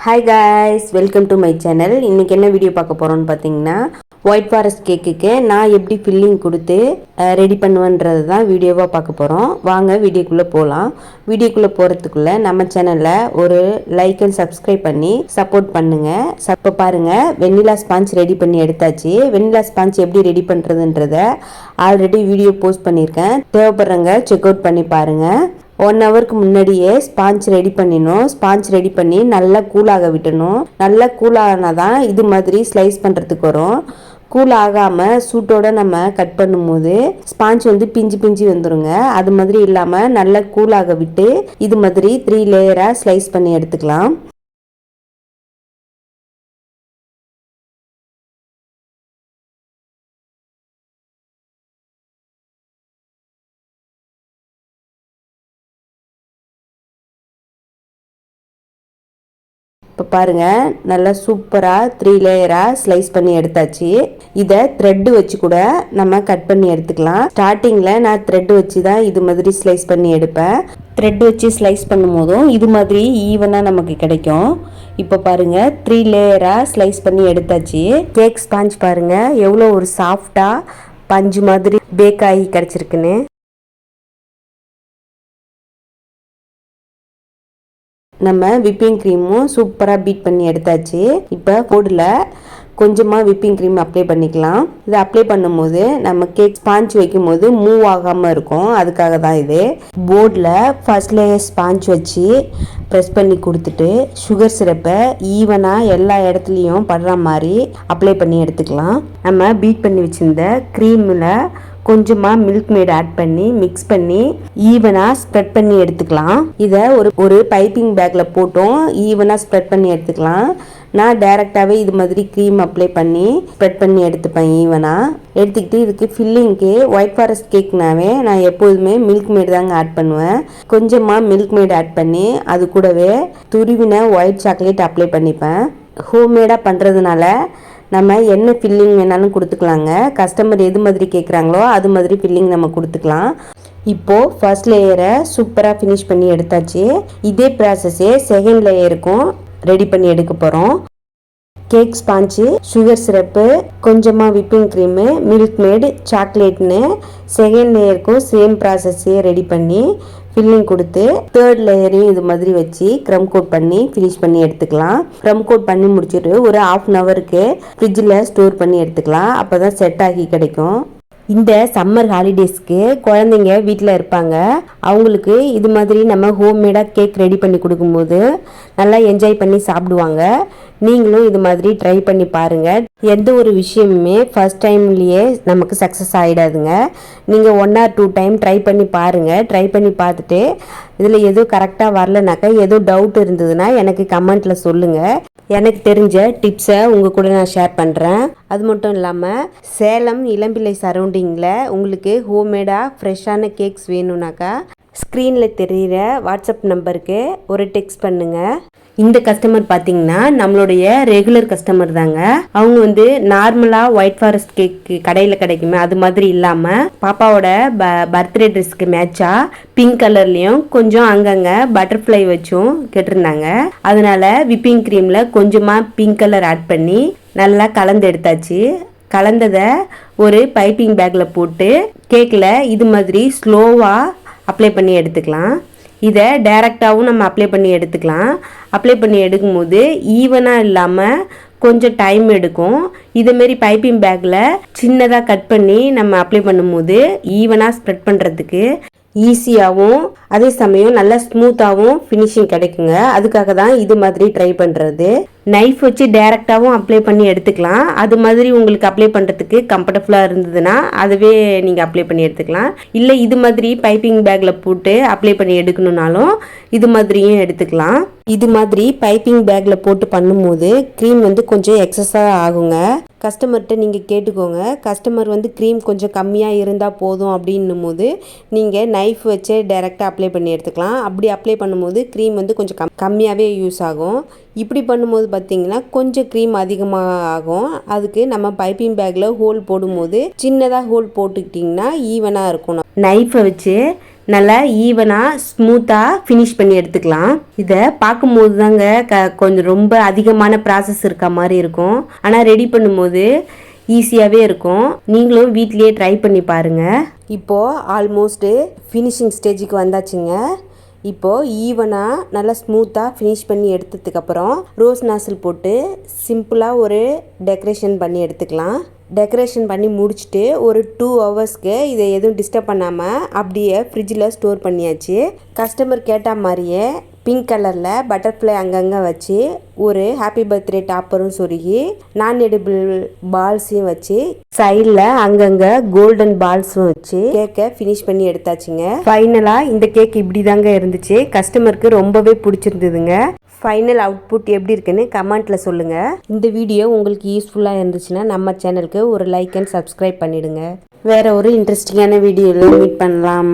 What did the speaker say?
Hi guys, welcome to my channel. இன்னைக்கு என்ன video பார்க்க போறோம்னு பாத்தீங்கன்னா ஒயிட் ஃபாரஸ்ட் கேக்குக்கு நான் எப்படி ஃபில்லிங் கொடுத்து ரெடி பண்ணுவேன்றது தான் வீடியோவா பார்க்க போறோம். வாங்க வீடியோக்குள்ள போலாம். வீடியோக்குள்ள போறதுக்குள்ள நம்ம சேனலை ஒரு லைக் அண்ட் சப்ஸ்கிரைப் பண்ணி சப்போர்ட் பண்ணுங்க. இப்ப பாருங்க வெண்ணிலா ஸ்பாஞ்ச் ரெடி பண்ணி எடுத்தாச்சு. வெண்ணிலா ஸ்பாஞ்ச் எப்படி ரெடி பண்றதுன்றத ஆல்ரெடி வீடியோ போஸ்ட் பண்ணியிருக்கேன். தேவைப்படுறவங்க செக் அவுட் பண்ணி பாருங்க. 1 ஹவருக்கு முன்னாடியே ஸ்பாஞ்ச் ரெடி பண்ணிடணும். ஸ்பாஞ்ச் ரெடி பண்ணி நல்லா கூலாக விட்டணும். நல்லா கூலானாதான் இது மாதிரி ஸ்லைஸ் பண்ணுறதுக்கு வரும். கூல் ஆகாமல் சூட்டோட நம்ம கட் பண்ணும்போது ஸ்பாஞ்ச் வந்து பிஞ்சு பிஞ்சு வந்துடுங்க. அது மாதிரி இல்லாமல் நல்லா கூலாக விட்டு இது மாதிரி 3 லேயராக ஸ்லைஸ் பண்ணி எடுத்துக்கலாம். இப்போ பாருங்கள் நல்லா சூப்பராக 3 லேயராக ஸ்லைஸ் பண்ணி எடுத்தாச்சு. இதை த்ரெட்டு வச்சு கூட நம்ம கட் பண்ணி எடுத்துக்கலாம். ஸ்டார்டிங்கில் நான் த்ரெட் வச்சு தான் இது மாதிரி ஸ்லைஸ் பண்ணி எடுப்பேன். த்ரெட் வச்சு ஸ்லைஸ் பண்ணும் போதும் இது மாதிரி ஈவனாக நமக்கு கிடைக்கும். இப்போ பாருங்கள் 3 லேயராக ஸ்லைஸ் பண்ணி எடுத்தாச்சு. கேக் ஸ்பாஞ்ச் பாருங்கள் எவ்வளோ ஒரு சாஃப்டாக பஞ்சு மாதிரி பேக் ஆகி கிடச்சிருக்குன்னு. நம்ம விப்பிங் க்ரீமும் சூப்பராக பீட் பண்ணி எடுத்தாச்சு. இப்போ போர்டில் கொஞ்சமாக விப்பிங் க்ரீம் அப்ளை பண்ணிக்கலாம். இதை அப்ளை பண்ணும்போது நம்ம கேக் ஸ்பாஞ்ச் வைக்கும் போது மூவ் ஆகாமல் இருக்கும். அதுக்காக தான் இது. போர்டில் ஃபர்ஸ்ட் லேயர் ஸ்பாஞ்ச் வச்சு ப்ரெஸ் பண்ணி கொடுத்துட்டு சுகர் சிரப்பை ஈவனாக எல்லா இடத்துலையும் படுற மாதிரி அப்ளை பண்ணி எடுத்துக்கலாம். நம்ம பீட் பண்ணி வச்சுருந்த க்ரீமில் கொஞ்சமாக மில்க் மேட் ஆட் பண்ணி மிக்ஸ் பண்ணி ஈவனாக ஸ்ப்ரெட் பண்ணி எடுத்துக்கலாம். இதை ஒரு பைப்பிங் பேக்கில் போட்டும் ஈவனாக ஸ்ப்ரெட் பண்ணி எடுத்துக்கலாம். நான் டைரெக்டாகவே இது மாதிரி க்ரீம் அப்ளை பண்ணி ஸ்ப்ரெட் பண்ணி எடுத்துப்பேன் ஈவனாக. எடுத்துக்கிட்டு இதுக்கு ஃபில்லிங்க்கு ஒயிட் ஃபாரஸ்ட் கேக்னாவே நான் எப்போதுமே மில்க் மேட் தாங்க ஆட் பண்ணுவேன். கொஞ்சமாக மில்க் மேட் ஆட் பண்ணி அது கூடவே துருவின ஒயிட் சாக்லேட் அப்ளை பண்ணிப்பேன். ஹோம்மேடாக பண்ணுறதுனால நம்ம என்ன ஃபில்லிங் வேணாலும் கொடுத்துக்கலாங்க. கஸ்டமர் எது மாதிரி கேட்குறாங்களோ அது மாதிரி ஃபில்லிங் நம்ம கொடுத்துக்கலாம். இப்போது ஃபர்ஸ்ட் லேயரை சூப்பராக ஃபினிஷ் பண்ணி எடுத்தாச்சு. இதே ப்ராசஸே செகண்ட் லேயருக்கும் ரெடி பண்ணி எடுக்க போகிறோம். கேக் ஸ்பாஞ்சு, சுகர் சிரப்பு, கொஞ்சமாக விப்பிங் க்ரீமு, மில்க் மேட், சாக்லேட்னு செகண்ட் லேயருக்கும் சேம் ப்ராசஸே ரெடி பண்ணி ஃபில்லிங் கொடுத்து தேர்ட் லேயரையும் இது மாதிரி வச்சு க்ரம் கோட் பண்ணி ஃபினிஷ் பண்ணி எடுத்துக்கலாம். க்ரம் கோட் பண்ணி முடிச்சுட்டு ஒரு 1/2 ஹவருக்கு ஃப்ரிட்ஜில் ஸ்டோர் பண்ணி எடுத்துக்கலாம். அப்போ தான் செட் ஆகி கிடைக்கும். இந்த சம்மர் ஹாலிடேஸ்க்கு குழந்தைங்க வீட்டில் இருப்பாங்க. அவங்களுக்கு இது மாதிரி நம்ம ஹோம்மேடாக கேக் ரெடி பண்ணி கொடுக்கும்போது நல்லா என்ஜாய் பண்ணி சாப்பிடுவாங்க. நீங்களும் இது மாதிரி ட்ரை பண்ணி பாருங்கள். எந்த ஒரு விஷயமுமே ஃபர்ஸ்ட் டைம்லேயே நமக்கு சக்ஸஸ் ஆகிடாதுங்க. நீங்கள் 1 or 2 டைம் ட்ரை பண்ணி பாருங்கள். ட்ரை பண்ணி பார்த்துட்டு இதில் எதுவும் கரெக்டாக வரலனாக்கா எதுவும் டவுட் இருந்ததுன்னா எனக்கு கமெண்ட்டில் சொல்லுங்கள். எனக்கு தெரிஞ்ச டிப்ஸை உங்கள் கூட நான் ஷேர் பண்ணுறேன். அது மட்டும் இல்லாமல் சேலம் இளம்பிள்ளை சரௌண்டிங்கில் உங்களுக்கு ஹோம்மேடாக ஃப்ரெஷ்ஷான கேக்ஸ் வேணும்னாக்கா ஸ்க்ரீனில் தெரிகிற வாட்ஸ்அப் நம்பருக்கு ஒரு டெக்ஸ்ட் பண்ணுங்கள். இந்த கஸ்டமர் பார்த்தீங்கன்னா நம்மளுடைய ரெகுலர் கஸ்டமர் தாங்க. அவங்க வந்து நார்மலாக ஒயிட் ஃபாரஸ்ட் கேக்கு கடையில் கிடைக்குமே அது மாதிரி இல்லாமல் பாப்பாவோட பர்த்டே ட்ரெஸ்க்கு மேட்சாக பிங்க் கலர்லேயும் கொஞ்சம் அங்கங்கே பட்டர்ஃப்ளை வச்சும் கேட்டிருந்தாங்க. அதனால விப்பிங் க்ரீமில் கொஞ்சமாக பிங்க் கலர் ஆட் பண்ணி நல்லா கலந்து எடுத்தாச்சு. கலந்ததை ஒரு பைப்பிங் பேக்கில் போட்டு கேக்கில் இது மாதிரி ஸ்லோவாக அப்ளை பண்ணி எடுத்துக்கலாம். இதை டைரெக்டாகவும் நம்ம அப்ளை பண்ணி எடுத்துக்கலாம். அப்ளை பண்ணி எடுக்கும்போது ஈவனாக இல்லாமல் கொஞ்சம் டைம் எடுக்கும். இதேமாரி பைப்பிங் பேக்கில் சின்னதாக கட் பண்ணி நம்ம அப்ளை பண்ணும்போது ஈவனாக ஸ்ப்ரெட் பண்ணுறதுக்கு ஈஸியாகவும் அதே சமயம் நல்லா ஸ்மூத்தாகவும் ஃபினிஷிங் கிடைக்குங்க. அதுக்காக தான் இது மாதிரி ட்ரை பண்ணுறது. நைஃப் வச்சு டைரெக்டாகவும் அப்ளை பண்ணி எடுத்துக்கலாம். அது மாதிரி உங்களுக்கு அப்ளை பண்ணுறதுக்கு கம்ஃபர்டபுளாக இருந்ததுன்னா அதுவே நீங்கள் அப்ளை பண்ணி எடுத்துக்கலாம். இல்லை இது மாதிரி பைப்பிங் பேக்கில் போட்டு அப்ளை பண்ணி எடுக்கணுன்னாலும் இது மாதிரியும் எடுத்துக்கலாம். இது மாதிரி பைப்பிங் பேக்கில் போட்டு பண்ணும்போது க்ரீம் வந்து கொஞ்சம் எக்ஸஸாக ஆகுங்க. கஸ்டமர்கிட்ட நீங்கள் கேட்டுக்கோங்க. கஸ்டமர் வந்து க்ரீம் கொஞ்சம் கம்மியாக இருந்தால் போதும் அப்படின்னும் போது நீங்கள் நைஃப் வச்சு டைரெக்டாக அப்ளை பண்ணி எடுத்துக்கலாம். அப்படி அப்ளை பண்ணும்போது க்ரீம் வந்து கொஞ்சம் கம்மியாகவே யூஸ் ஆகும். இப்படி பண்ணும்போது பார்த்திங்கன்னா கொஞ்சம் க்ரீம் அதிகமாக ஆகும். அதுக்கு நம்ம பைப்பிங் பேக்கில் ஹோல் போடும்போது சின்னதாக ஹோல் போட்டுக்கிட்டிங்கன்னா ஈவனாக இருக்கணும். நைஃபை வச்சு நல்லா ஈவனாக ஸ்மூத்தாக ஃபினிஷ் பண்ணி எடுத்துக்கலாம். இதை பார்க்கும்போது தாங்க கொஞ்சம் ரொம்ப அதிகமான ப்ராசஸ் இருக்க மாதிரி இருக்கும். ஆனால் ரெடி பண்ணும்போது ஈஸியாகவே இருக்கும். நீங்களும் வீட்லேயே ட்ரை பண்ணி பாருங்கள். இப்போது ஆல்மோஸ்ட்டு ஃபினிஷிங் ஸ்டேஜுக்கு வந்தாச்சுங்க. இப்போது ஈவனாக நல்லா ஸ்மூத்தாக ஃபினிஷ் பண்ணி எடுத்ததுக்கப்புறம் ரோஸ் நாசில் போட்டு சிம்பிளாக ஒரு டெக்கரேஷன் பண்ணி எடுத்துக்கலாம். டெக்கரேஷன் பண்ணி முடிச்சுட்டு ஒரு 2 ஹவர்ஸ்க்கு இதை எதுவும் டிஸ்டர்ப் பண்ணாமல் அப்படியே ஃப்ரிட்ஜில் ஸ்டோர் பண்ணியாச்சு. கஸ்டமர் கேட்ட மாதிரியே பிங்க் கலரில் பட்டர்ஃப்ளை அங்கங்கே வச்சு ஒரு ஹாப்பி பர்த்டே டாப்பரும் சொருகி நான் எடிபிள் பால்ஸையும் வச்சு சைடில் அங்கங்கே கோல்டன் பால்ஸும் வச்சு கேக்கை ஃபினிஷ் பண்ணி எடுத்தாச்சுங்க. ஃபைனலாக இந்த கேக் இப்படி தாங்க இருந்துச்சு. கஸ்டமருக்கு ரொம்பவே பிடிச்சிருந்ததுங்க. ஃபைனல் அவுட்புட் எப்படி இருக்குன்னு கமெண்ட்டில் சொல்லுங்கள். இந்த வீடியோ உங்களுக்கு யூஸ்ஃபுல்லாக இருந்துச்சுன்னா நம்ம சேனலுக்கு ஒரு லைக் அண்ட் சப்ஸ்கிரைப் பண்ணிவிடுங்க. வேறு ஒரு இன்ட்ரெஸ்டிங்கான வீடியோவில் மீட் பண்ணலாம்.